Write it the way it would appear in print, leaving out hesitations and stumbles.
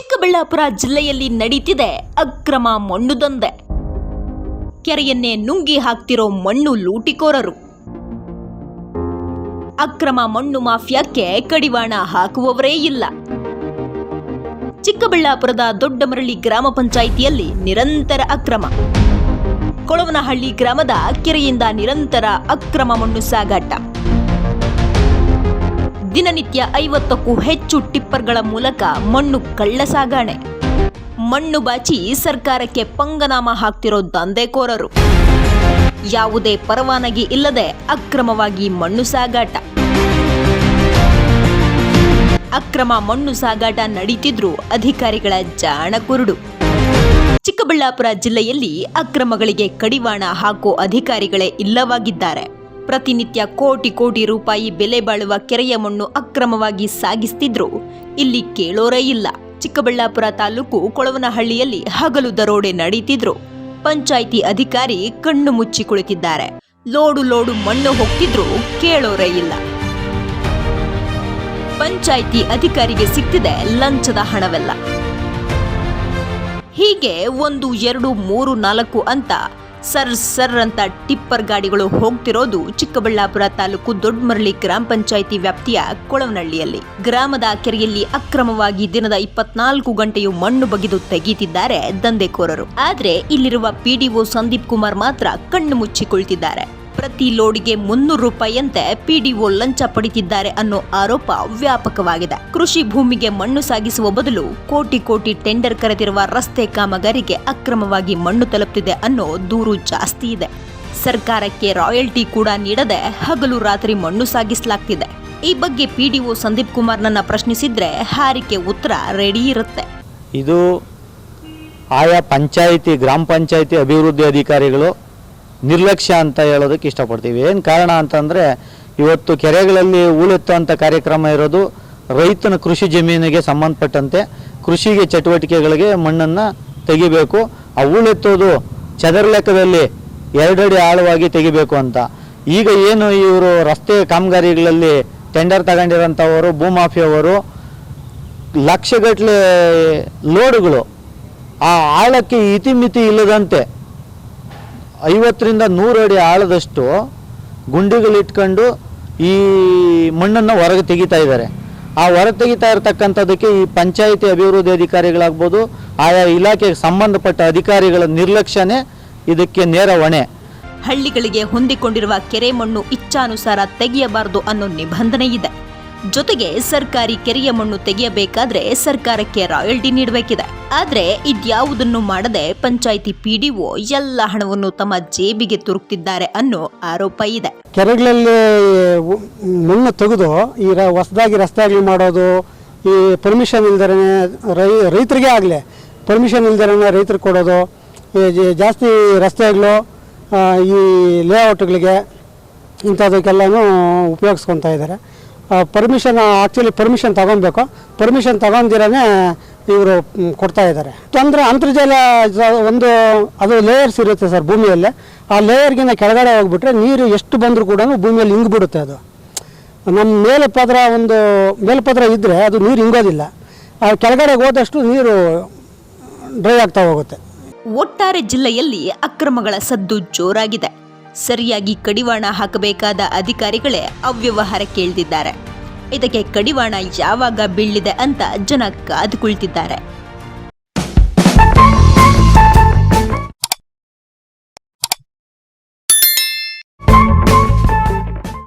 ಚಿಕ್ಕಬಳ್ಳಾಪುರ ಜಿಲ್ಲೆಯಲ್ಲಿ ನಡೀತಿದೆ ಅಕ್ರಮ ಮಣ್ಣು ದಂಧೆ. ಕೆರೆಯನ್ನೇ ನುಂಗಿ ಹಾಕ್ತಿರೋ ಮಣ್ಣು ಲೂಟಿಕೋರರು. ಅಕ್ರಮ ಮಣ್ಣು ಮಾಫಿಯಾಕ್ಕೆ ಕಡಿವಾಣ ಹಾಕುವವರೇ ಇಲ್ಲ. ಚಿಕ್ಕಬಳ್ಳಾಪುರದ ದೊಡ್ಡಮರಳಿ ಗ್ರಾಮ ಪಂಚಾಯಿತಿಯಲ್ಲಿ ನಿರಂತರ ಅಕ್ರಮ. ಕೊಳವನಹಳ್ಳಿ ಗ್ರಾಮದ ಕೆರೆಯಿಂದ ನಿರಂತರ ಅಕ್ರಮ ಮಣ್ಣು ಸಾಗಾಟ. ದಿನನಿತ್ಯ 50ಕ್ಕೂ ಹೆಚ್ಚು ಟಿಪ್ಪರ್ಗಳ ಮೂಲಕ ಮಣ್ಣು ಕಳ್ಳ ಸಾಗಾಣೆ. ಮಣ್ಣು ಬಾಚಿ ಸರ್ಕಾರಕ್ಕೆ ಪಂಗನಾಮ ಹಾಕ್ತಿರೋ ದಂಧೆಕೋರರು. ಯಾವುದೇ ಪರವಾನಗಿ ಇಲ್ಲದೆ ಅಕ್ರಮವಾಗಿ ಮಣ್ಣು ಸಾಗಾಟ. ಅಕ್ರಮ ಮಣ್ಣು ಸಾಗಾಟ ನಡೀತಿದ್ರು ಅಧಿಕಾರಿಗಳ ಜಾಣ ಕುರುಡು. ಚಿಕ್ಕಬಳ್ಳಾಪುರ ಜಿಲ್ಲೆಯಲ್ಲಿ ಅಕ್ರಮಗಳಿಗೆ ಕಡಿವಾಣ ಹಾಕೋ ಅಧಿಕಾರಿಗಳೇ ಇಲ್ಲವಾಗಿದ್ದಾರೆ. ಪ್ರತಿನಿತ್ಯ ಕೋಟಿ ಕೋಟಿ ರೂಪಾಯಿ ಬೆಲೆ ಬಾಳುವ ಕೆರೆಯ ಮಣ್ಣು ಅಕ್ರಮವಾಗಿ ಸಾಗಿಸ್ತಿದ್ರು ಇಲ್ಲಿ ಕೇಳೋರೇ ಇಲ್ಲ. ಚಿಕ್ಕಬಳ್ಳಾಪುರ ತಾಲೂಕು ಕೊಳವನಹಳ್ಳಿಯಲ್ಲಿ ಹಗಲು ದರೋಡೆ ನಡೀತಿದ್ರು ಪಂಚಾಯಿತಿ ಅಧಿಕಾರಿ ಕಣ್ಣು ಮುಚ್ಚಿ ಕುಳಿತಿದ್ದಾರೆ. ಲೋಡು ಮಣ್ಣು ಹೋಗ್ತಿದ್ರು ಕೇಳೋರೇ ಇಲ್ಲ. ಪಂಚಾಯಿತಿ ಅಧಿಕಾರಿಗೆ ಸಿಕ್ತಿದೆ ಲಂಚದ ಹಣವೆಲ್ಲ. ಹೀಗೆ 1, 2, 3, 4 ಅಂತ ಸರ್ ಅಂತ ಟಿಪ್ಪರ್ ಗಾಡಿಗಳು ಹೋಗ್ತಿರೋದು ಚಿಕ್ಕಬಳ್ಳಾಪುರ ತಾಲೂಕು ದೊಡ್ಡಮರಳಿ ಗ್ರಾಮ ಪಂಚಾಯಿತಿ ವ್ಯಾಪ್ತಿಯ ಕೊಳವನಹಳ್ಳಿಯಲ್ಲಿ. ಗ್ರಾಮದ ಕೆರೆಯಲ್ಲಿ ಅಕ್ರಮವಾಗಿ ದಿನದ 24 ಗಂಟೆಯೂ ಮಣ್ಣು ಬಗೆದು ತೆಗೀತಿದ್ದಾರೆ ದಂಧೆಕೋರರು. ಆದ್ರೆ ಇಲ್ಲಿರುವ ಪಿಡಿಒ ಸಂದೀಪ್ ಕುಮಾರ್ ಮಾತ್ರ ಕಣ್ಣು ಮುಚ್ಚಿಕೊಳ್ತಿದ್ದಾರೆ. ಪ್ರತಿ ಲೋಡಿಗೆ 300 ರೂಪಾಯಿಯಂತೆ ಪಿಡಿಒ ಲಂಚ ಪಡಿತಿದ್ದಾರೆ ಅನ್ನೋ ಆರೋಪ ವ್ಯಾಪಕವಾಗಿದೆ. ಕೃಷಿ ಭೂಮಿಗೆ ಮಣ್ಣು ಸಾಗಿಸುವ ಬದಲು ಕೋಟಿ ಟೆಂಡರ್ ಕರೆದಿರುವ ರಸ್ತೆ ಕಾಮಗಾರಿಗೆ ಅಕ್ರಮವಾಗಿ ಮಣ್ಣು ತಲುಪ್ತಿದೆ ಅನ್ನೋ ದೂರು ಜಾಸ್ತಿ ಇದೆ. ಸರ್ಕಾರಕ್ಕೆ ರಾಯಲ್ಟಿ ಕೂಡ ನೀಡದೆ ಹಗಲು ರಾತ್ರಿ ಮಣ್ಣು ಸಾಗಿಸಲಾಗ್ತಿದೆ. ಈ ಬಗ್ಗೆ ಪಿಡಿಒ ಸಂದೀಪ್ ಕುಮಾರ್ನನ್ನ ಪ್ರಶ್ನಿಸಿದ್ರೆ ಹಾರಿಕೆ ಉತ್ತರ ರೆಡಿ ಇರುತ್ತೆ. ಇದು ಆಯಾ ಪಂಚಾಯಿತಿ ಗ್ರಾಮ ಪಂಚಾಯಿತಿ ಅಭಿವೃದ್ಧಿ ಅಧಿಕಾರಿಗಳು ನಿರ್ಲಕ್ಷ್ಯ ಅಂತ ಹೇಳೋದಕ್ಕೆ ಇಷ್ಟಪಡ್ತೀವಿ. ಏನು ಕಾರಣ ಅಂತಂದರೆ, ಇವತ್ತು ಕೆರೆಗಳಲ್ಲಿ ಹೂಳೆತ್ತುವಂಥ ಕಾರ್ಯಕ್ರಮ ಇರೋದು ರೈತನ ಕೃಷಿ ಜಮೀನಿಗೆ ಸಂಬಂಧಪಟ್ಟಂತೆ ಕೃಷಿಗೆ ಚಟುವಟಿಕೆಗಳಿಗೆ ಮಣ್ಣನ್ನು ತೆಗಿಬೇಕು. ಆ ಹೂಳೆತ್ತೋದು ಚದರ ಲೆಕ್ಕದಲ್ಲಿ 2 ಅಡಿ ಆಳವಾಗಿ ತೆಗಿಬೇಕು ಅಂತ. ಈಗ ಏನು ಇವರು ರಸ್ತೆ ಕಾಮಗಾರಿಗಳಲ್ಲಿ ಟೆಂಡರ್ ತಗೊಂಡಿರೋಂಥವರು ಭೂಮಾಫಿಯವರು ಲಕ್ಷಗಟ್ಟಲೆ ಲೋಡುಗಳು ಆ ಆಳಕ್ಕೆ ಇತಿಮಿತಿ ಇಲ್ಲದಂತೆ 50ರಿಂದ 100 ಅಡಿ ಆಳದಷ್ಟು ಗುಂಡಿಗಳಿಟ್ಕೊಂಡು ಈ ಮಣ್ಣನ್ನು ಹೊರಗೆ ತೆಗಿತಾ ಇದ್ದಾರೆ. ಆ ಹೊರಗೆ ತೆಗಿತಾ ಇರತಕ್ಕಂಥದ್ದಕ್ಕೆ ಈ ಪಂಚಾಯಿತಿ ಅಭಿವೃದ್ಧಿ ಅಧಿಕಾರಿಗಳಾಗ್ಬೋದು, ಆಯಾ ಇಲಾಖೆಗೆ ಸಂಬಂಧಪಟ್ಟ ಅಧಿಕಾರಿಗಳ ನಿರ್ಲಕ್ಷ್ಯನೇ ಇದಕ್ಕೆ ನೇರ ಹೊಣೆ. ಹಳ್ಳಿಗಳಿಗೆ ಹೊಂದಿಕೊಂಡಿರುವ ಕೆರೆ ಮಣ್ಣು ಇಚ್ಛಾನುಸಾರ ತೆಗೆಯಬಾರದು ಅನ್ನೋ ನಿಬಂಧನೆ ಇದೆ. ಜೊತೆಗೆ ಸರ್ಕಾರಿ ಕೆರೆಯ ಮಣ್ಣು ತೆಗೆಯಬೇಕಾದ್ರೆ ಸರ್ಕಾರಕ್ಕೆ ರಾಯಲ್ಟಿ ನೀಡಬೇಕಿದೆ. ಆದ್ರೆ ಇದ್ಯಾವುದನ್ನು ಮಾಡದೆ ಪಂಚಾಯಿತಿ ಪಿಡಿಒ ಎಲ್ಲ ಹಣವನ್ನು ತಮ್ಮ ಜೇಬಿಗೆ ತುರುಕ್ತಿದ್ದಾರೆ ಅನ್ನೋ ಆರೋಪ ಇದೆ. ಕೆರೆಗಳಲ್ಲಿ ಮಣ್ಣು ತೆಗೆದು ಈ ಹೊಸದಾಗಿ ರಸ್ತೆಗಳು ಮಾಡೋದು, ಈ ಪರ್ಮಿಷನ್ ಇಲ್ದರೆ ರೈತರಿಗೆ ಆಗಲಿ ಪರ್ಮಿಷನ್ ಇಲ್ದರೆ ರೈತರಿಗೆ ಕೊಡೋದು, ಜಾಸ್ತಿ ರಸ್ತೆಗಳು ಈ ಲೇಔಟ್ಗಳಿಗೆ ಇಂಥದಕ್ಕೆಲ್ಲನೂ ಉಪಯೋಗಿಸ್ಕೊತಾ ಇದ್ದಾರೆ. ಆ್ಯಕ್ಚುಲಿ ಪರ್ಮಿಷನ್ ತಗೊಬೇಕು. ಪರ್ಮಿಷನ್ ತಗೊಂಡಿರೇ ಇವರು ಕೊಡ್ತಾ ಇದ್ದಾರೆ. ಅಂದರೆ ಅಂತರ್ಜಲ ಅದು ಲೇಯರ್ಸ್ ಇರುತ್ತೆ ಸರ್ ಭೂಮಿಯಲ್ಲಿ. ಆ ಲೇಯರ್ಗಿಂತ ಕೆಳಗಡೆ ಹೋಗ್ಬಿಟ್ರೆ ನೀರು ಎಷ್ಟು ಬಂದರೂ ಕೂಡ ಭೂಮಿಯಲ್ಲಿ ಹಿಂಗಿಬಿಡುತ್ತೆ. ಅದು ನಮ್ಮ ಮೇಲ್ಪದ್ರ ಇದ್ದರೆ ಅದು ನೀರು ಹಿಂಗೋದಿಲ್ಲ. ಆ ಕೆಳಗಡೆ ಹೋದಷ್ಟು ನೀರು ಡ್ರೈ ಆಗ್ತಾ ಹೋಗುತ್ತೆ. ಒಟ್ಟಾರೆ ಜಿಲ್ಲೆಯಲ್ಲಿ ಅಕ್ರಮಗಳ ಸದ್ದು ಜೋರಾಗಿದೆ. ಸರಿಯಾಗಿ ಕಡಿವಾಣ ಹಾಕಬೇಕಾದ ಅಧಿಕಾರಿಗಳೇ ಅವ್ಯವಹಾರಕ್ಕೆ ಇಳಿದಿದ್ದಾರೆ. ಇದಕ್ಕೆ ಕಡಿವಾಣ ಯಾವಾಗ ಬೀಳಿದೆ ಅಂತ ಜನ ಕಾದು ಕುಳಿತಿದ್ದಾರೆ.